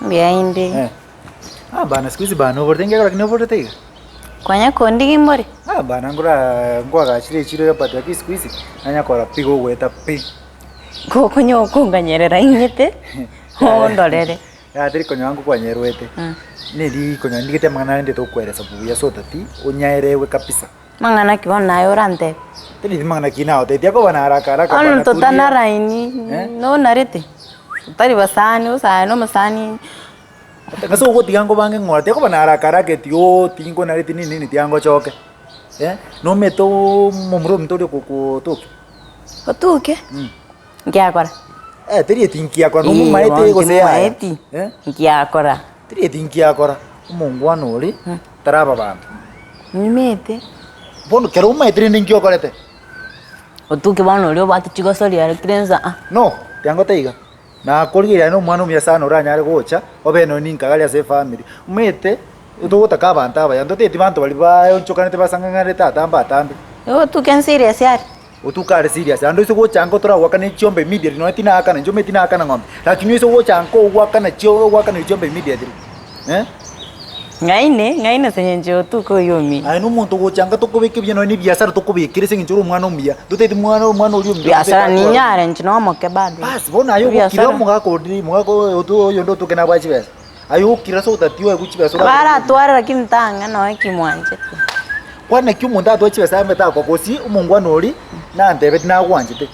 Biainde. Bana siku hizi bana overthinking lakini overthinking. Kwanya kondi gimbori. Bana ngwa gachire chiro yapata lakini siku hizi anya kora pigo gweta pi. Ko kunyo kunganyerera ingete. Ndorere. Tiri konyo wangu kwa nyerwete. Nili konyo ndigete mangana ndete okwere sabu ya sotati onyaerewe kabisa. Mangana kibona yorante. Tiri mangana kinao tetia ko bana haraka haraka bana. Totana raini. No narete. Tari basani usano masani. Ngaso uko tiango bange ngorate ko bana haraka haraka tio tingo narete nini tiango choke. No meto momro mtore ko toki. Otuke? Ngiakora. Tiri tinkia kwa no maete go se maeti. Ngiakora. Tiri tinkia akora. Mungwano uri taraba bantu. Nimete. Bono kero maete ndingio korete. Otuke bano uri batu chigosori ya krenza. No, tiango teiga. Na kolgira no mwana umyasana uranyare gocha obeno ninkagalya se family. Umete utogota kabanta aba yando teti bantu bali bayo nchokanete basangangare tata mbatambe. Otuke serious yari. Utukare serious ando iso gocha anko tora wakane chombe immediately no tina akana njome tina akana ngombe lakini iso gocha anko wakana chio wakana chombe immediately ngaine senyenje otuko yomi ai no muntu gocha anga tokobeke bya no ni biasara tokobekire senginjuru mwana umbia dutete mwana uri umbia biasara ni nyare nchino moke bado bas bona ayo kira mugako otu yondo tukena bachi bes ayo kira so tatio guchi bes bara twara lakini tanga no kimwanje kwana kyumuntu atwachi bes ameta kwa kosi umungwana uri na ndebe na gwanjite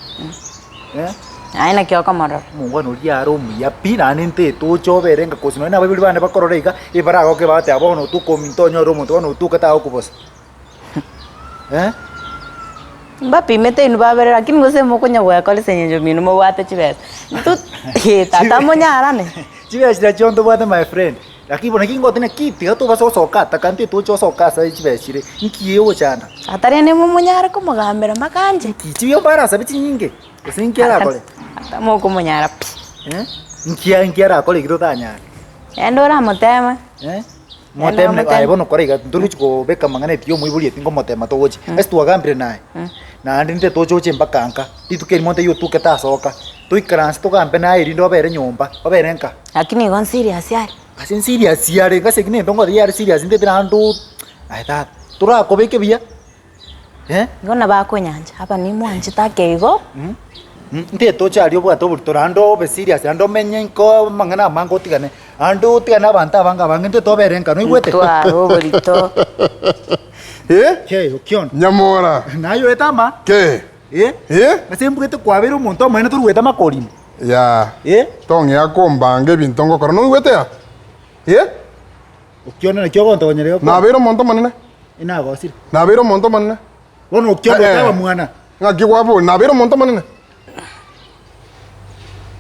aina kyo kamara mungwana uri aro muya pina ninte to choberenga kosi no na babili bana bakororeka ibara go ke bate abono tu komintonyo ro muntu ono tu kata okupos Bapi mete inu babere lakini ngose mokonya gwa kole senyenjo minu mo wate chibes tu tata monyara ne chibes la chondo bate my friend lakini bona kingo tena kiti gato baso sokata kanti to cho sokasa chibes chire nkiyewo chana atari ne mo monyara ko magambera makanje kichiyo bara sabe chinyinge usinkera kole ata moko monyara nkiara kole giro tanya endora motema motema ai bono korega nduluchiko beka mangane tiyo muibuli tingo motema to gochi estu agambire nae na ndinte to choche mbakanka titukeri monte yo tuketa soka tuikrans to gambe nae irindo bere nyomba oberenka lakini gon serious yari asin serious yari ngase kine ndongo yari serious ndete nandu ai ta tura kobeke bia ngona ba ko nyanja hapa ni mwanje takeigo nte to chari obwa to burtorando be serious ando menye ko mangana mango tigane ando tigana banta banga bangente to berenka no igwete to aro bolito ke Okiondo nyamora nayo etama ke ngasembugete kwabera umuntu amene turi weta makolini ya tonge akombange bintongo kora no igwete ya Okiondo na kyo gonto nyereo na bero monto manene ina gosiri na bero monto manene wono Okiondo taba mwana ngaki kwabo na bero monto manene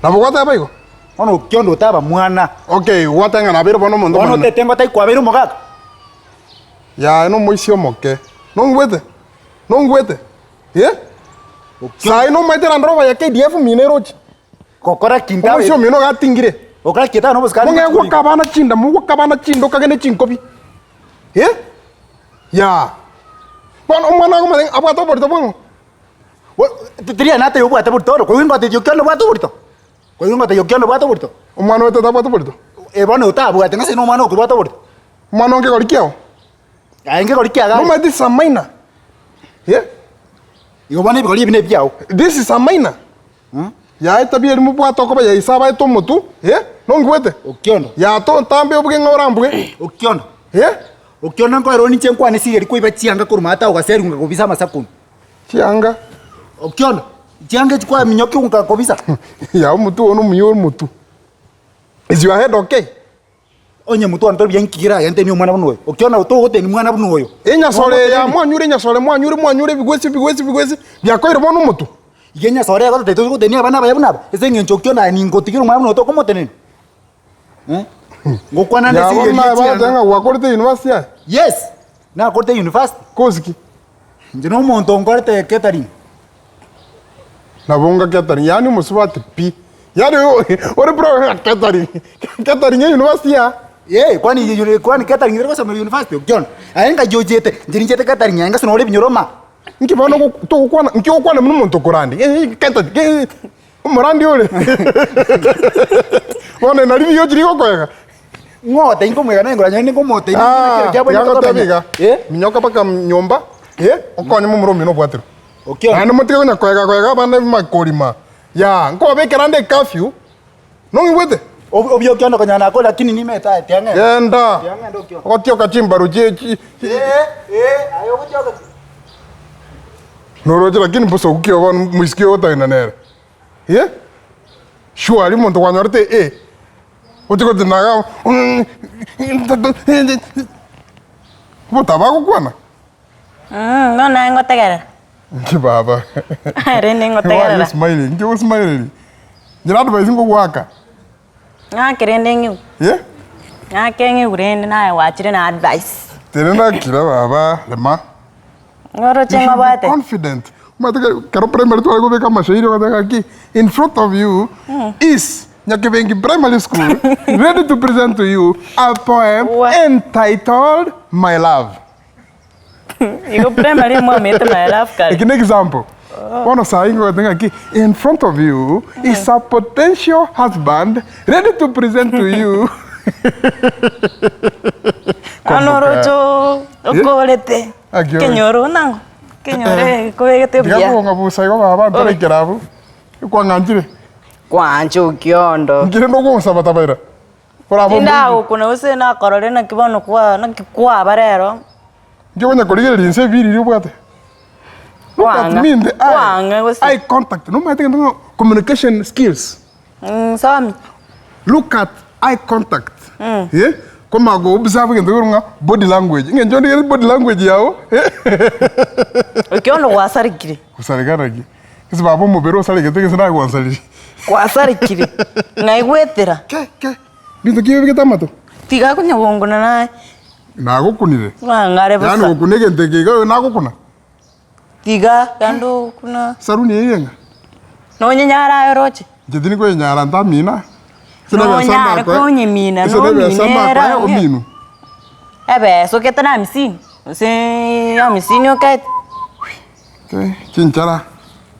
na bogota baiko wono Okiondo taba mwana okay watenga na bero bono monto wono tetengo tai kwabera mogaka ya no moisio moke no ngwete sai no maitera ndroba ya KDF minerochi kokora kinda moisio mino gatingire okara kita no buskani munge wakabana chindo kagene chinkobi ya bon omwana ko malen abato borto bon titria nate yo bwata borto ko wingo te Okiondo bwata borto ko wingo te Okiondo bwata borto omwana wetu tabato borto bono utabwate ngase no mwana ko bwata borto mwana onge gorikiao ainge gorikiaga no mati samaina yo bana bigori bine biao this is samaina ya etabiye mu bwato ko ya isaba eto mutu no ngwete Okiondo ya to tambe obuge ngorambuge Okiondo Okiondo ko roni chenkwa ni sigeri ko ibachianga kurumata ugaserunga kubisa masakuni chianga Okiondo chianga chikwa minyoki unga kubisa ya mutu ono muyo mutu is your head okay onye mutu anto bien kigira yante ni mwana buno Okiondo uto gote ni mwana buno yo enya sore ya mwanyure bigwesi byakoire bono mutu igenya sore ya te to tenia bana bayabuna ese ngencho Okiondo ni ngotikiro mwana buno to komo tenen ngokwana na siri ya tenga wakorte university yes na korte university koziki njino monto ngorte catering na bonga catering yani musubati pi yani ore bro catering university ya kwani catering ngero sama university Okiondo ayenga jojete njinjete catering yanga sino ole binyoroma nkibona to kwana nkyo kwana muno monto korandi catering Murandi ule. Wana na rivi yochiri gokoega. Ngote ingo mwega nengo nyani ngo mote ni kile kya bwana ko tabiga. Minyoka paka nyomba. Okonye mu muromi no bwatiro. Okiondo. Ana mutike nya kwega bana makorima. Ya, ngo bekera nde curfew. No ngwete. Obi Okiondo kanyana ko lakini nimeta tiange. Yenda. Tiange ndo Okiondo. Okotioka chimbaru jechi. Ayo kutioka. Noroje lakini mposo ukio muisikio utaina nere. Sure, muntu wanyorete Utiko tinaga. Botaba kwana. No na ngotegera. Kibaba. Rende Why ngotegera. you smiling? You smiling. You're advising go waka. Kirende ngi. Kengi urende na wachire na advice. Terena kila baba, lema. Ngoro chenga bate. Confident. Karo primary to go beka mashairi wataka ki in front of you is Nyakivengi Primary School ready to present to you a poem entitled My Love. Iko primary mo mete my love kali. An example. One of saying ki in front of you is a potential husband ready to present to you. Anorocho okolete. Kenyoro nango. Kenyore koegete bia. Diga ngo busa go baba ntare kirabu. Kwa nganjire. Kwancho Okiondo. Ngire ndo go sabata baira. Bravo. Ndao kuna use na korore na kibono na kikwa barero. Ngiye kurigera rinse biri bwate. Look at me in the eye. Eye contact. No matter communication skills. Sami. Look at eye contact. Koma go observe ngenga body language. Ngenjo ndi body language yao. Okiondo wasarikire. Kusarigara gi. Kisi babo mubero sarigete kisi na gwansari. Wasarikire. Na igwetera. Ke. Bintu kiyo bigitamato. Tiga kunya gongona nae. Nagukunire. Ngare basa. Yani gukunege ntege go nagukuna. Tiga kando kuna. Saruni yenga. No nyara yoroche. Jedini ko nyara ntamina. No nyara ko nyemina no minera. Ominu. Ebe so ketana misini. Se ya misini okai. Chinchara.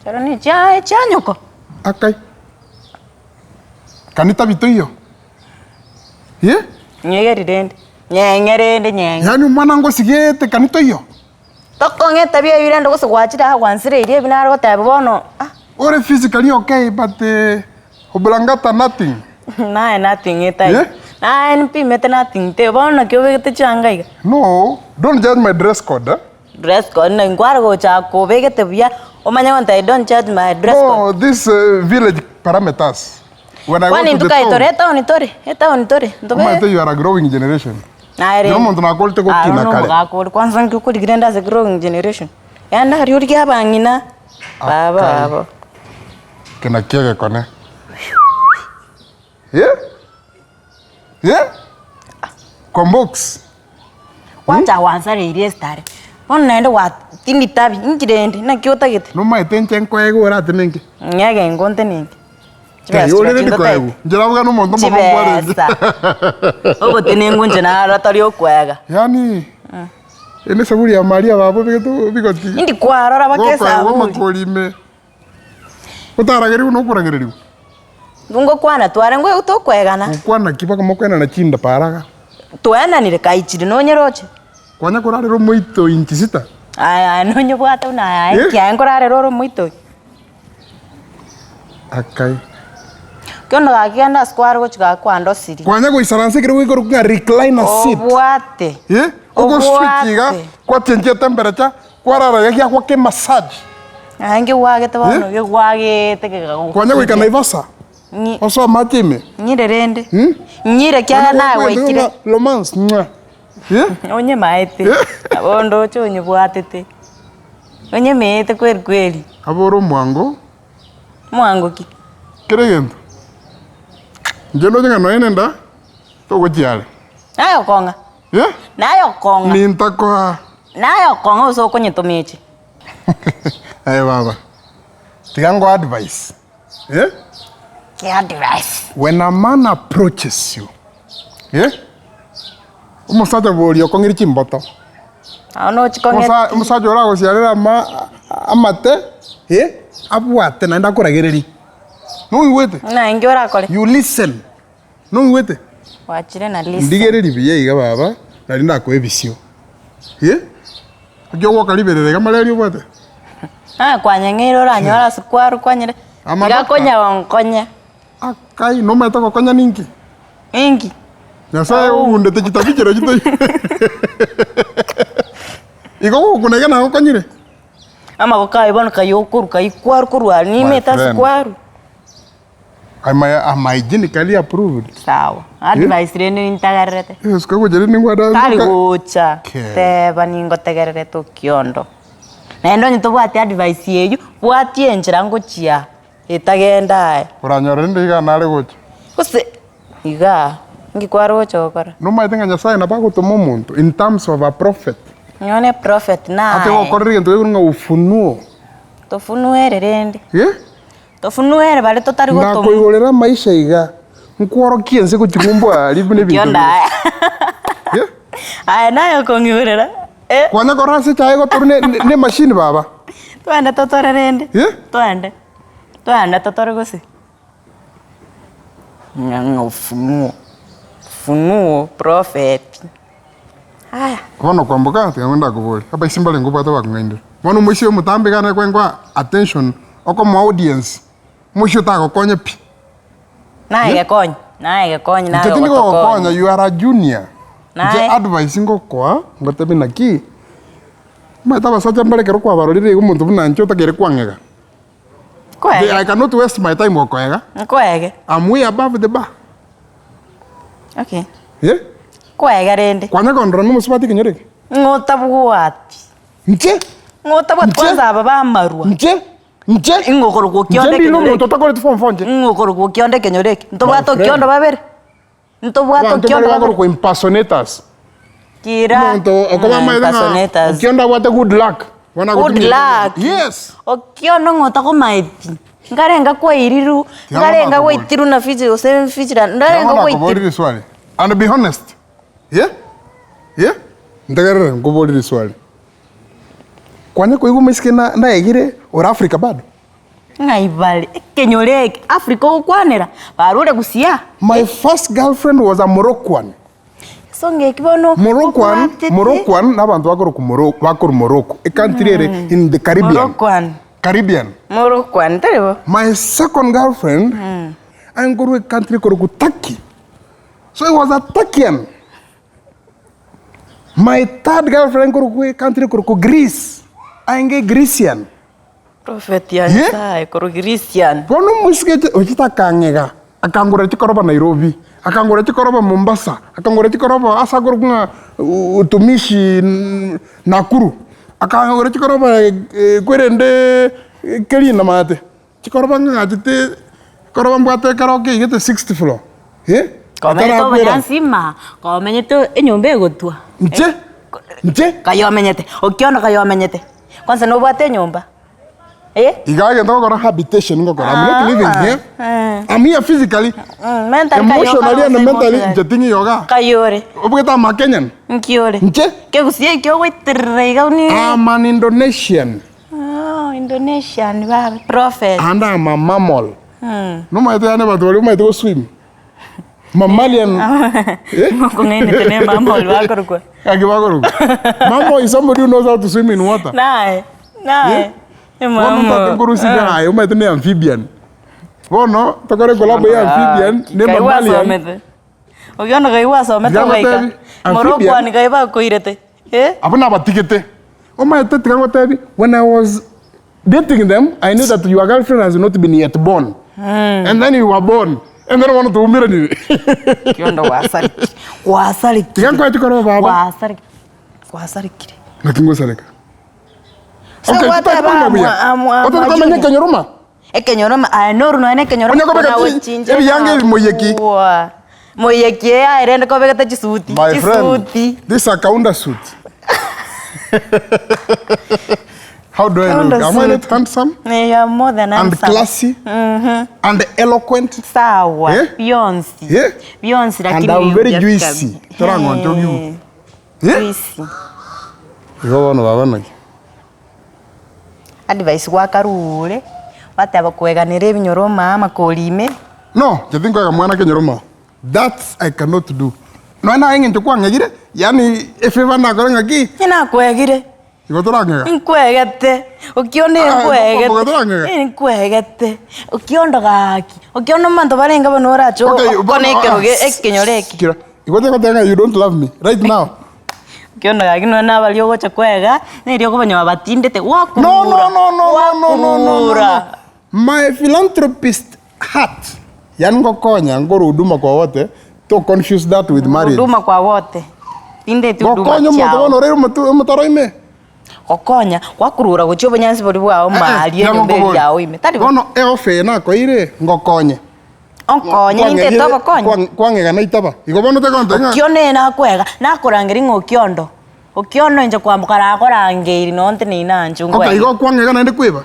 Chara ni chanyoko. Akai. Kanita bitoyo. Nyegerende. Nyengerende nyenge. Yani mwana ngo sigete kanitoyo. Tokonge tabia yule ndo kuswachira wansire ile binaro gotabe bono. Ore physically okay but oblangata nothing. Nae nothing etai. Nae npi mete nothing te bono kyo vete changai. No, don't judge my dress code. Dress code na ngwara go cha ko vegete bia o manya wanta don't judge my dress code. No, this village parameters. When I went to the town. You are a growing generation. Nae. No muntu nakolte ko kina kale. Ngakol kwanza ngiko digenda as a growing generation. Yanda hari uri kya ngina. Baba. Kena kiege kone. Kombox. Wacha wansare ile stare. Bona naenda wa tindi tabi ngirende na kyota gite. No mai tenchen ko ego ora tenenge. Nyage ngonte ninge. Yo le ndiko ego. Njira buga no muntu mo ngware. Obo tenengo njana ratari okwega. Yani ene saburi ya Maria babo bigeto bigoti. Ndi kwarora bakesa. Ko makolime. Utarageri no kurageri. Bungo kwana tware ngwe utokwegana. Kwana kipa kama kwena na chinda paraga. Twana ni rekaichiri no nyeroche. Kwanya kurare ro muito inchi sita. Aya no nyobwata una ai kya ngorare ro muito. Akai. Kyondo gakianda square go chika kwando siri. Kwanya go isaranse kire go kuga recliner seat. Obwate. Ogo switchiga kwa tenje temperature kwarara yakia kwa ke massage. Ange wage tabano ge wage teke. Kwanya go ikana ivasa. Oso matime. Nyirerende. Nyire kya na waikire. Romance. Onye maete. Abondo chonye bwatete. Onye mete kweli. Aboro mwango. Mwango ki. Kiregendo. Njeno jenga no enenda. Togo jiale. Nayo konga. Nayo konga. Ninta kwa. Nayo konga uso konye tomeche. Hey baba. Tigango advice. Advice. When a man approaches you, umusajja bwolio kongeri chimboto. Ano chikonge. Umusajja ora gociarira amate, abwate na ndakuragereri. No iwete. Na ingi urakore. You listen. No iwete. Wachire na listen. Ndigere biye iga baba. Na linda ko ebisio. Ye? Akyo wo kaliberere kamaleri obwate. Kwanyeng'ire oranyora sikwaru kwanyire. Gakonya wankonya. Akai no meta kokonya ninki. Ingi. Nyasaye undete kitabichero chito. Iko kunega na kokonyire. Ama kokai bon kayokuru kaikwaru kurwa ni meta sikwaru. Am hygienically approved. Sawa. Advice rene nintagarrete. Yes, kako jere ningwada. Kali gocha. Teba ningo tegerete Okiondo. Nendo nyito bwati advice yeyu bwati enjira ngochia itagenda. Uranyora ndiga nare gocha. Kuse iga ngikwaro gocha okora. No maitenga Nyasaye na bagutuma umuntu in terms of a prophet. Nyone prophet na. Ate gokorire nto nga ufunuo. Tofunuere rende. Ye? Tofunuere bale totari gotoma. Ndakoigorera maisha iga. Nkworo kiense kuchikumbwa libu bintu. Kionda. Ye? Aya nayo kongiurera. Kwanya korase chae gotorne ne machine baba. Twende totore rende. Ye? Twende totore gosi. Nyanga ufunuo. Funuo prophet. Aya. Kono kwamboka ngenda kuboli. Aba isimbale ngubata bakungende. Wanu mwisho mutambe kana kwengwa attention oko mu audience. Mwisho ta konya pi. Naye konya naye Tetini konya you are a junior. Nae advice ngokwa ngotebi naki. Mata basacha mbele kero kwa barorire umuntu bunancho takere kwangega. Kwege. I cannot waste my time okwega. Kwege. I'm way above the bar. Okay. Ye? Kwege rende. Kwanya kondro numusubati kinyoreke. Ngota bwati. Nche? Ngota bwati kwanza baba marwa. Nche? Ingokoro Okiondo kenyoreke. Nche ndilo takore tufonfonje. Ingokoro Okiondo kenyoreke. Ntobwato Okiondo babere. Ntobwato Okiondo babere. Ko impersonators. Kira. Okoma maidanga. Okiondo wate good luck. Good luck. Yes. Okiondo ngota ko maiti. Ngarenga kwa iriru. Ngarenga kwa itiru na fiji ose fiji na. Ngarenga kwa itiru. Swali. And be honest. Yeah? Yeah? Ndagara ngoboli swali. Kwanya ko igumesike na egire or Africa bado? Ngaibali kenyoreke Africa ukwanera barure gusia. My first girlfriend was a Moroccan. Songe kibono Moroccan nabantu bakoro Morocco. A country in the Caribbean. Moroccan terrible. My second girlfriend I go to a country called Turkey. So it was a Turkian. My third girlfriend go to a country called Greece. I get Grecian. Prophet yansa ko Grecian. Bono muskete ochita kangega. Akangura chikoroba Nairobi. Akangura chikoroba Mombasa. Akangura chikoroba asagurunga utumishi Nakuru. Akangura chikoroba kwerende kelina mate. Chikoroba ngajite koroba mbate karaoke igete 60th floor. Komenyeto banyansima. Komenyeto enyombe egotwa. Nche? Kayo menyete. Okiondo kayo menyete. Kwanza no bwate nyomba. Igage ndokora habitation ngokora. I'm not living here. I'm here physically. Emotionally and mentally njetingi yoga. Kayore. Obugeta ma Kenyan. Nkiore. Nche? Ke gusie kyo witre gauni. I'm an Indonesian. Oh, Indonesian baba. Prophet. And I'm a mammal. No matter ane batoli, matter go swim. Mammalian. Ngongene tene mammal bakorukwa. Mammal is somebody who knows how to swim in water. Nae. Mammal. Umetene amphibian. Bono, tokore kolabo ya amphibian, ne mammalian. Okiondo kaiwa somete waika. Morocco ni kaiba koirete. Abuna batikete. Omete tikangotebi when I was dating them, I knew that your girlfriend has not been yet born. And then you were born. And then I wanted to umira ni. Okiondo wasari. Tikango tikoro baba. Wasari kire. Nakingo saleka. Okay, Oto kama kenyoroma. Kenyoroma, anoru no ene kenyoroma. Ona ko ebi yange moyeki. Moyeki irende ko begata chisuti. My friend, this account suit. How do I look? Am I not handsome? You are more than handsome. And classy. And eloquent. Sawa. Beyonce. Beyonce lakini. And I'm very juicy. Tora ngonjo you. Juicy. Yo no baba. Advice kwa karule. bateba kweganira ebinyoro mama kolime. No, jatinko ya mwana kenyoro that I cannot do. No na inge chokwa ngagire, yani efeva na kora ngaki. Ina kwegire. Igotora ngaga. Nkwegete. Ukione nkwegete. Nkwegete. Ukiondo gaki. Ukiondo manto barenga banora cho. Konekero ekinyoreki. Kira. Igotora you don't love me right now. Ukiondo gaki no na balio gocha kwega, nerio kobanya batindete waku. No. My philanthropist heart. Yani ngokonya ngoro huduma kwa wote. To confuse that with marriage. Huduma kwa wote. Inde tu huduma. Ngokonya moto no rero motoro ime. Okonya wakurura gucho banyansi bori bwao mali y'embere yawe ime tari bono eofe na ko ire ngokonye onkonye inte toba konya kwangega na itaba igo bono te konte nga kione na kwega na kurangiri ngokiondo okiondo nje kwambuka ra korangiri nonte ni nanju ngwe okay igo kwangega na ndi kwiba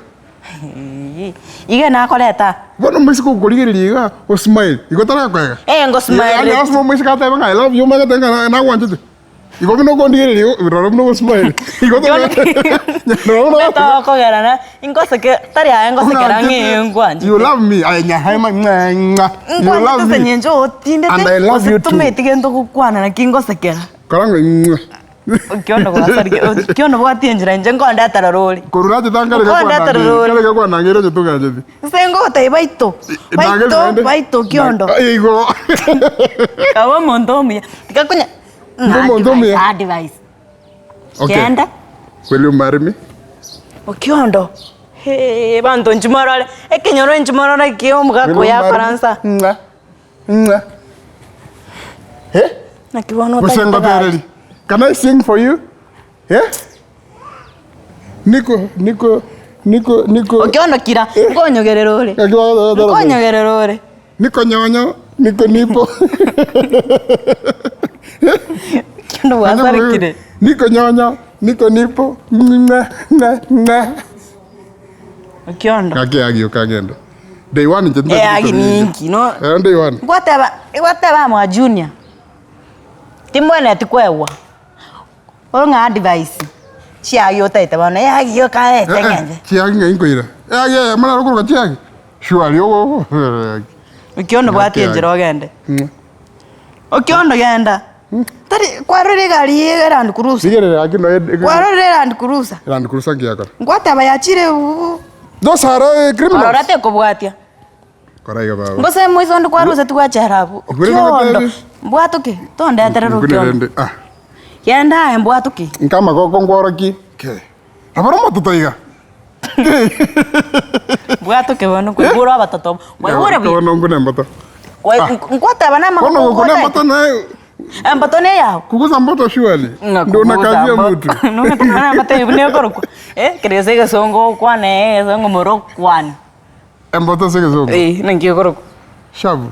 ige na koreta bono musiko kurigiriga o smile igo tara kwega ngo smile ani asmo musika ta banga I love you maga tenga na wanjete igo bino kondigiriga roro no smile igo to ko garana ingoseke tari ya ingoseke rangi ngwanje you love me anya haima nga you love me nyenjo tindete and I love you too tumetige ndokukwana na kingosekera karango Okiondo kwa sarige okiondo bwati njira nje ngonda tararori korurate tangare ga kwa nangere je tugaje sengo tai baito kiondo igo kawa mondomi tikakunya mondomi advice okay kenda will you marry me okiondo he bando njumorale ekenyoro njumorale kio mugako ya Faransa he na kibono ta can I sing for you? Yeah? Nico. Okiondo kira, ngonyogererore. Ngonyogererore. Nico nyonyo, Nico nipo. Kiondo wasari kire. Nico nyonyo, Nico nipo. Okiondo. Kage okagendo. Day one nje ndati. Agi ninki no. Day one. Gwateba mwa junior. Timwene tikwewa. Onga advice. Chiagi otaita bana yagi yo kae tengenje. Chiagi nginkoira. Yagi mana rokuru chiagi. Shuali yo. Okiondo bwati njero gende. Okiondo genda. Tari kwarore gari Land Cruiser. Sigere akino kwarore Land Cruiser. Land Cruiser ngiyaka. Ngwata bayachire Those are criminals. Arorate ko bwatia. Koraiga baba. Ngose mwizo ndo kwaruza twacharabu. Okiondo. Bwatuke tonde atere Okiondo. Yenda embwatuki. Nkama koko ngoroki. Ke. Abaro mototaiga. Bwatuke bono kubura abatoto. Wayure bi. Kono ngune mboto. Ngwata bana mako. Kono ngune mboto na. Mboto ne yao. Kuguza mboto shwali. Ndio nakazia mtu. Nuna kana mate ibune koroko. Krese ga songo kwane, songo moro kwane. Mboto sege songo. Nangi koroko. Shabu.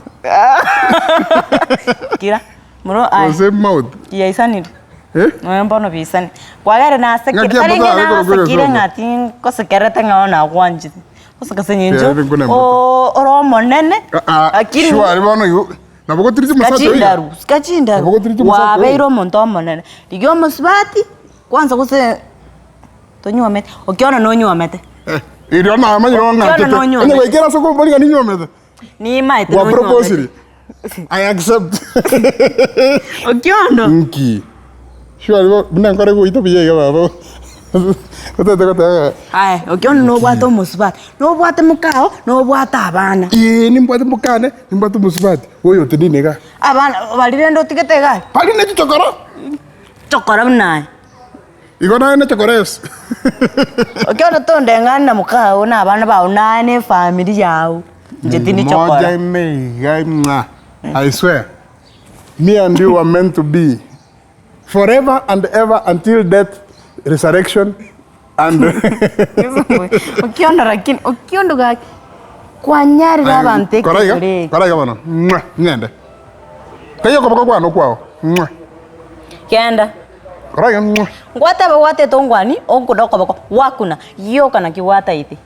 Kira. Moro ai. Ose mouth. Ya isaniri. Mbono bisani. Kwagere na sekire. Taringe na sekire ngati kosekerete ngaona kwanje. Kosekasenyenjo. Oro monene. Akiri. Shwari bono yu. Naboko tiriti masato. Skachindaru. Wabeiro monto monene. Ligyo musbati. Kwanza kose tonywa mete. Okiona no nywa mete. Irio na amanyo ngate. Ene wekera soko boliga ni nywa mete. Ni maite no nywa. Wa proposal. I accept. Okiondo. Nki. Shwari bina nkore go itobiye baba. Ai, okiondo no bwato musbati. No bwate mukao, no bwata abana. Ni mbwate mukane, ni mbwate musbati. Oyo tidinega. Abana balire ndo tiketega. Pali ne chokora. Chokora mnae. Igona ne chokores. Okiondo tonde ngana mukao na abana ba nane family yao. Jetini chokora. I swear. Me and you are meant to be forever and ever until death, resurrection, and Okiondo rakini, okiondo ga kwanyari rabante kure. Koraiga bana. Ngende. Kayo ko kwa no kwao. Kenda. Koraiga. Ngwata ba wate tongwani onkodoko bako wakuna yoka na kiwata iti.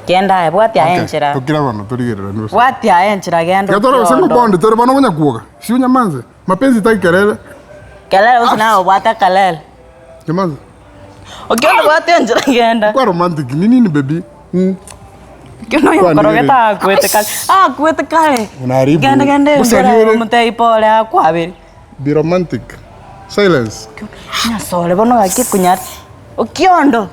Kenda e bwati aenchera. Tukira bana turigirira ndio. Bwati aenchera gendo. Yatoro sengo bonde toro bana kunya kuoga. Si unya manze. Mapenzi tai kelele. Kelele usina bwata kelele. Jamanze. Okiondo bwati aenchera genda. Kwa romantic nini baby? Kino yokorogeta akwete kale. Akwete kale. Unaharibu. Gende Usaliwe. mutei pole akwabiri. Be romantic. Silence. Nyasole bono gaki kunyar. Okiondo.